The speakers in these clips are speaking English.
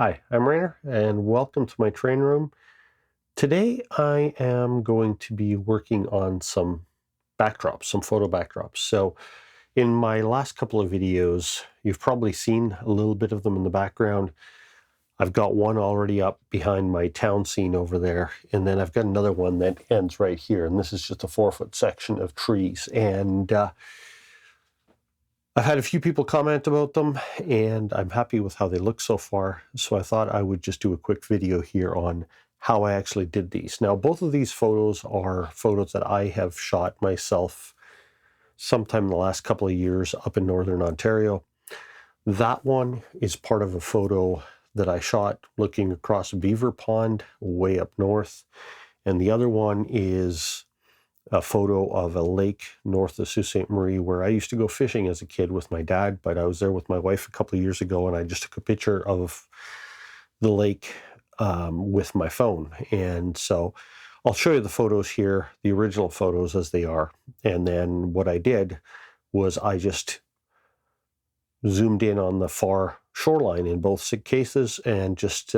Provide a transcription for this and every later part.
Hi, I'm Rainer and welcome to my train room. Today I am going to be working on some backdrops, some photo backdrops. So in my last couple of videos, you've probably seen a little bit of them in the background. I've got one already up behind my town scene over there, and then I've got another one that ends right here, and this is just a 4-foot section of trees. And I've had a few people comment about them, and I'm happy with how they look so far. So I thought I would just do a quick video here on how I actually did these. Now, both of these photos are photos that I have shot myself sometime in the last couple of years up in Northern Ontario. That one is part of a photo that I shot looking across Beaver Pond way up north. And the other one is a photo of a lake north of Sault Ste. Marie where I used to go fishing as a kid with my dad, but I was there with my wife a couple of years ago and I just took a picture of the lake with my phone. And so I'll show you the photos here, the original photos as they are. And then what I did was I just zoomed in on the far shoreline in both cases and just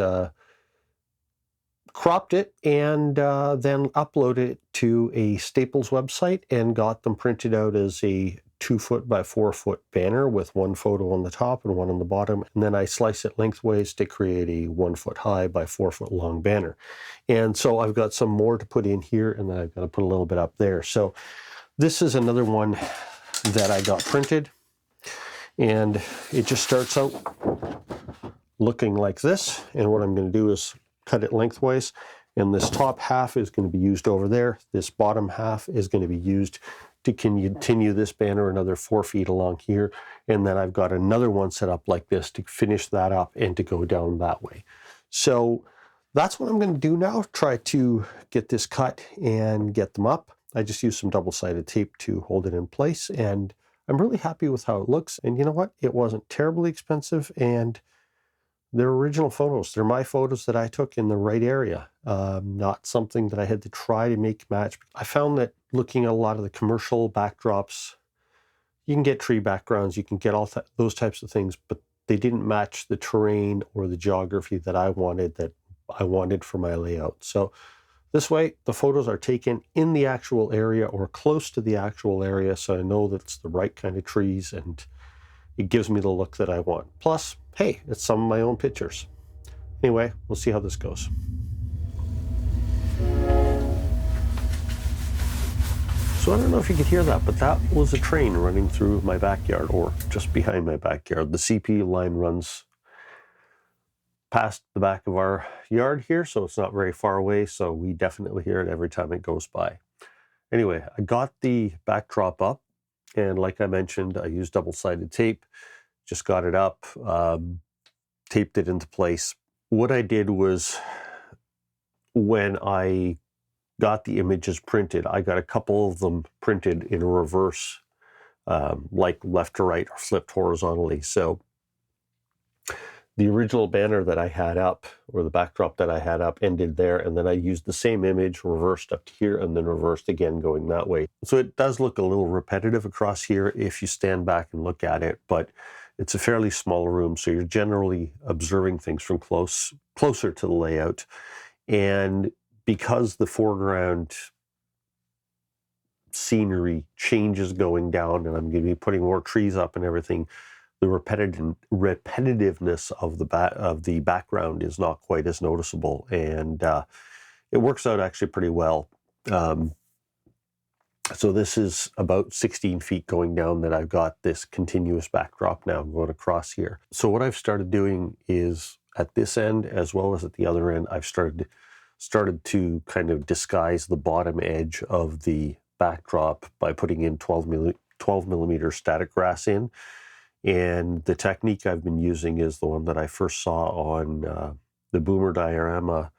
cropped it and then uploaded it to a Staples website and got them printed out as a 2-foot by 4-foot banner with one photo on the top and one on the bottom. And then I slice it lengthways to create a 1-foot high by 4-foot long banner. And so I've got some more to put in here, and then I've got to put a little bit up there. So this is another one that I got printed, and it just starts out looking like this. And what I'm going to do is cut it lengthways, and this top half is going to be used over there. This bottom half is going to be used to continue this banner another 4 feet along here, and then I've got another one set up like this to finish that up and to go down that way. So that's what I'm going to do now, try to get this cut and get them up. I just used some double-sided tape to hold it in place, and I'm really happy with how it looks. And you know what? It wasn't terribly expensive, and they're original photos. They're my photos that I took in the right area, not something that I had to try to make match. I found that looking at a lot of the commercial backdrops, you can get tree backgrounds, you can get all those types of things, but they didn't match the terrain or the geography that I wanted for my layout. So this way, the photos are taken in the actual area or close to the actual area, so I know that it's the right kind of trees and it gives me the look that I want. Plus, hey, it's some of my own pictures. Anyway, we'll see how this goes. So I don't know if you could hear that, but that was a train running through my backyard, or just behind my backyard. The CP line runs past the back of our yard here, so it's not very far away, so we definitely hear it every time it goes by. Anyway, I got the backdrop up, and like I mentioned, I used double-sided tape, just got it up, taped it into place. What I did was, when I got the images printed, I got a couple of them printed in reverse, like left to right or flipped horizontally. So the original banner that I had up, or the backdrop that I had up, ended there, and then I used the same image reversed up to here and then reversed again going that way. So it does look a little repetitive across here if you stand back and look at it, but it's a fairly small room, so you're generally observing things from closer to the layout. And because the foreground scenery changes going down, and I'm going to be putting more trees up and everything, the repetitiveness of the background is not quite as noticeable, and it works out actually pretty well. So this is about 16 feet going down that I've got this continuous backdrop now going across here. So what I've started doing is, at this end as well as at the other end, I've started to kind of disguise the bottom edge of the backdrop by putting in 12 millimeter static grass in. And the technique I've been using is the one that I first saw on the Boomer Diorama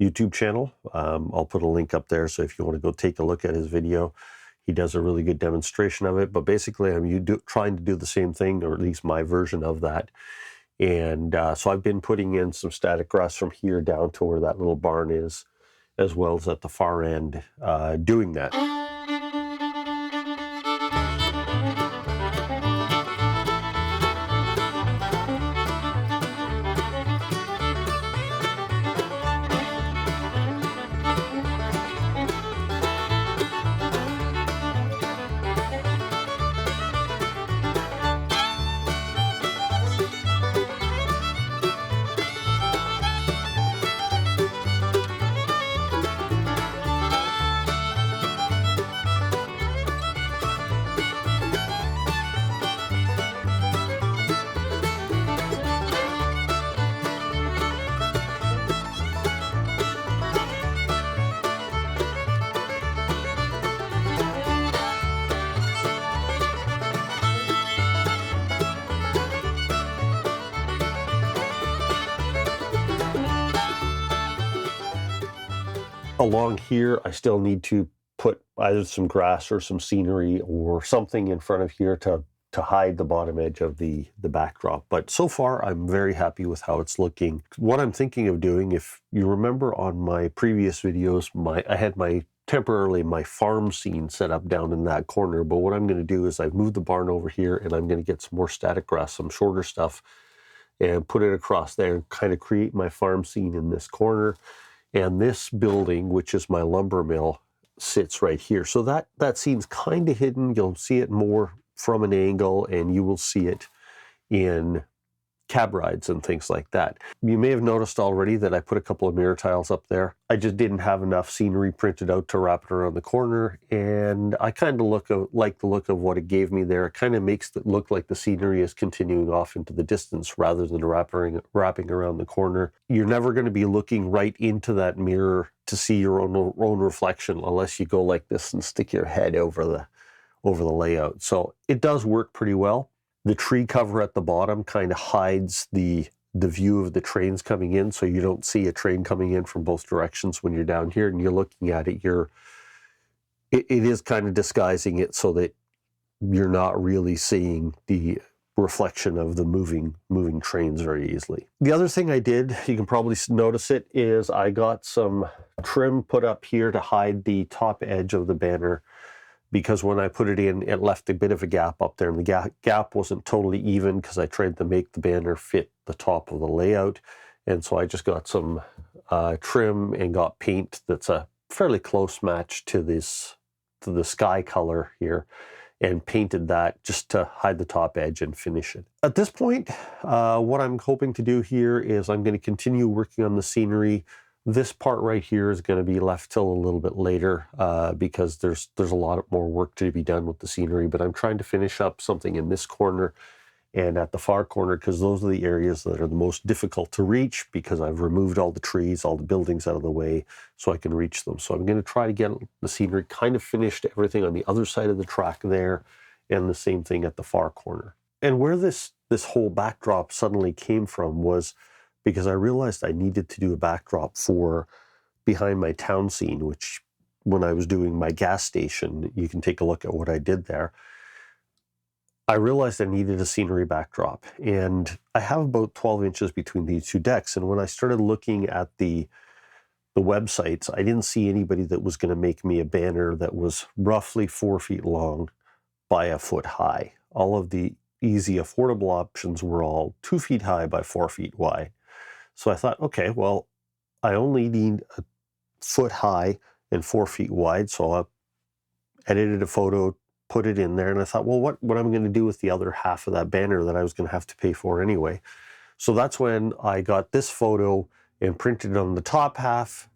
YouTube channel. I'll put a link up there, so if you want to go take a look at his video, he does a really good demonstration of it. But basically, I'm trying to do the same thing, or at least my version of that. And so I've been putting in some static grass from here down to where that little barn is, as well as at the far end, doing that. Along here, I still need to put either some grass or some scenery or something in front of here to hide the bottom edge of the backdrop. But so far, I'm very happy with how it's looking. What I'm thinking of doing, if you remember on my previous videos, I had temporarily my farm scene set up down in that corner. But what I'm going to do is I've moved the barn over here, and I'm going to get some more static grass, some shorter stuff, and put it across there and kind of create my farm scene in this corner. And this building, which is my lumber mill, sits right here. So that scene's kind of hidden. You'll see it more from an angle, and you will see it in cab rides and things like that. You may have noticed already that I put a couple of mirror tiles up there. I just didn't have enough scenery printed out to wrap it around the corner, and I kind of like the look of what it gave me there. It kind of makes it look like the scenery is continuing off into the distance rather than wrapping around the corner. You're never going to be looking right into that mirror to see your own reflection unless you go like this and stick your head over the layout. So it does work pretty well. The tree cover at the bottom kind of hides the view of the trains coming in, so you don't see a train coming in from both directions when you're down here and you're looking at it. It is kind of disguising it so that you're not really seeing the reflection of the moving trains very easily. The other thing I did, you can probably notice it, is I got some trim put up here to hide the top edge of the banner, because when I put it in, it left a bit of a gap up there, and the gap wasn't totally even because I tried to make the banner fit the top of the layout. And so I just got some trim and got paint that's a fairly close match to the sky color here, and painted that just to hide the top edge and finish it. At this point, what I'm hoping to do here is I'm going to continue working on the scenery. This part right here is going to be left till a little bit later because there's a lot more work to be done with the scenery, but I'm trying to finish up something in this corner and at the far corner, because those are the areas that are the most difficult to reach, because I've removed all the trees, all the buildings out of the way so I can reach them. So I'm going to try to get the scenery kind of finished, everything on the other side of the track there, and the same thing at the far corner. And where this whole backdrop suddenly came from was because I realized I needed to do a backdrop for behind my town scene, which when I was doing my gas station, you can take a look at what I did there. I realized I needed a scenery backdrop, and I have about 12 inches between these two decks. And when I started looking at the websites, I didn't see anybody that was going to make me a banner that was roughly 4 feet long by a foot high. All of the easy, affordable options were all 2 feet high by 4 feet wide. So I thought, okay, well, I only need a foot high and 4 feet wide. So I edited a photo, put it in there, and I thought, well, what am I going to do with the other half of that banner that I was going to have to pay for anyway? So that's when I got this photo and printed it on the top half,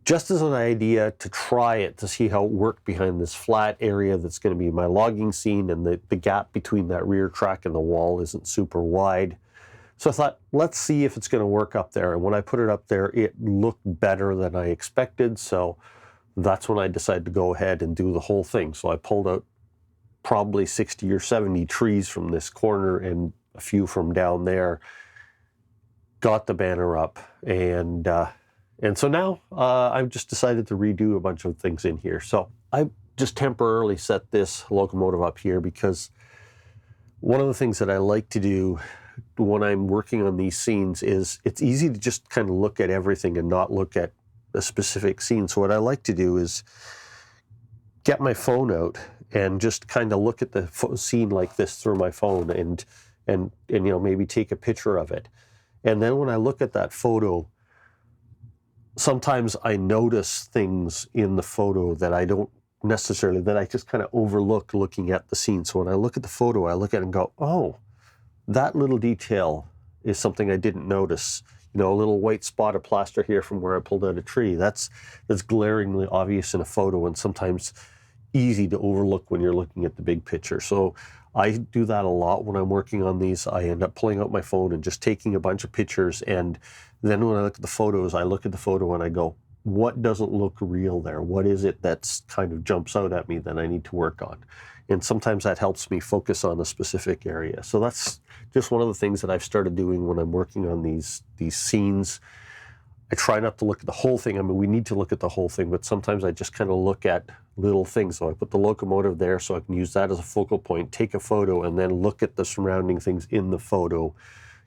just as an idea to try it, to see how it worked behind this flat area that's going to be my logging scene, and the gap between that rear track and the wall isn't super wide. So I thought, let's see if it's going to work up there. And when I put it up there, it looked better than I expected. So that's when I decided to go ahead and do the whole thing. So I pulled out probably 60 or 70 trees from this corner and a few from down there, got the banner up, and so now I've just decided to redo a bunch of things in here. So I just temporarily set this locomotive up here because one of the things that I like to do when I'm working on these scenes is it's easy to just kind of look at everything and not look at a specific scene. So what I like to do is get my phone out and just kind of look at the scene like this through my phone and maybe take a picture of it. And then when I look at that photo, sometimes I notice things in the photo that I don't necessarily, that I just kind of overlook looking at the scene. So when I look at the photo, I look at it and go, oh, that little detail is something I didn't notice. A little white spot of plaster here from where I pulled out a tree. That's glaringly obvious in a photo, and sometimes easy to overlook when you're looking at the big picture. So I do that a lot when I'm working on these. I end up pulling out my phone and just taking a bunch of pictures, and then when I look at the photos, I look at the photo and I go, what doesn't look real there? What is it that's kind of jumps out at me that I need to work on? And sometimes that helps me focus on a specific area. So that's just one of the things that I've started doing when I'm working on these scenes. I try not to look at the whole thing. I mean, we need to look at the whole thing, but sometimes I just kind of look at little things. So I put the locomotive there so I can use that as a focal point, take a photo, and then look at the surrounding things in the photo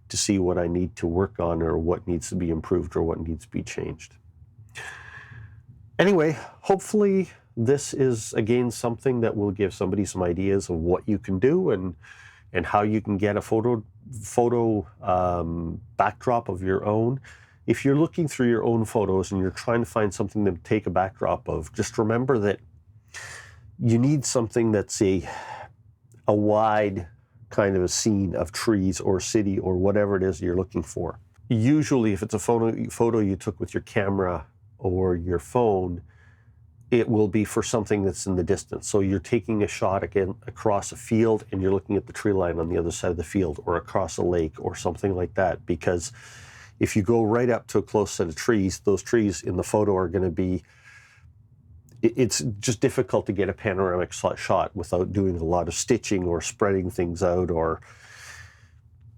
to see what I need to work on or what needs to be improved or what needs to be changed. Anyway, hopefully this is, again, something that will give somebody some ideas of what you can do and how you can get a photo backdrop of your own. If you're looking through your own photos and you're trying to find something to take a backdrop of, just remember that you need something that's a wide kind of a scene of trees or city or whatever it is you're looking for. Usually, if it's a photo you took with your camera or your phone, it will be for something that's in the distance. So you're taking a shot again across a field and you're looking at the tree line on the other side of the field, or across a lake or something like that. Because if you go right up to a close set of trees, those trees in the photo are going to be, it's just difficult to get a panoramic shot without doing a lot of stitching or spreading things out or,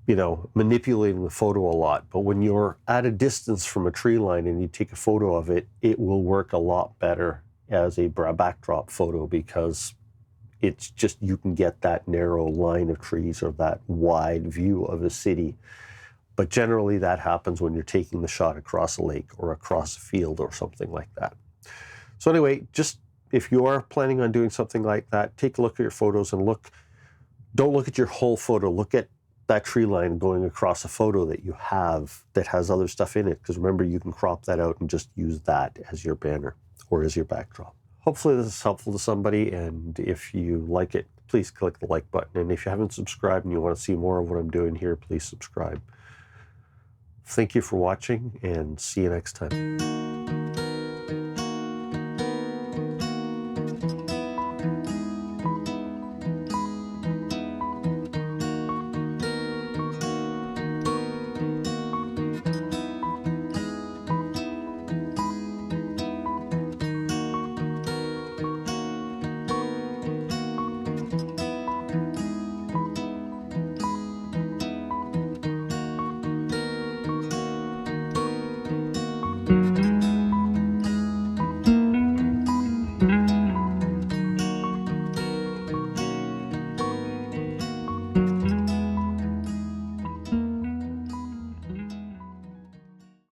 you know, manipulating the photo a lot. But when you're at a distance from a tree line and you take a photo of it, it will work a lot better as a backdrop photo, because it's just, you can get that narrow line of trees or that wide view of a city. But generally that happens when you're taking the shot across a lake or across a field or something like that. So anyway, just if you are planning on doing something like that, take a look at your photos and don't look at your whole photo. Look at that tree line going across a photo that you have that has other stuff in it. Because remember, you can crop that out and just use that as your banner or as your backdrop. Hopefully this is helpful to somebody, and if you like it, please click the like button. And if you haven't subscribed and you want to see more of what I'm doing here, please subscribe. Thank you for watching, and see you next time.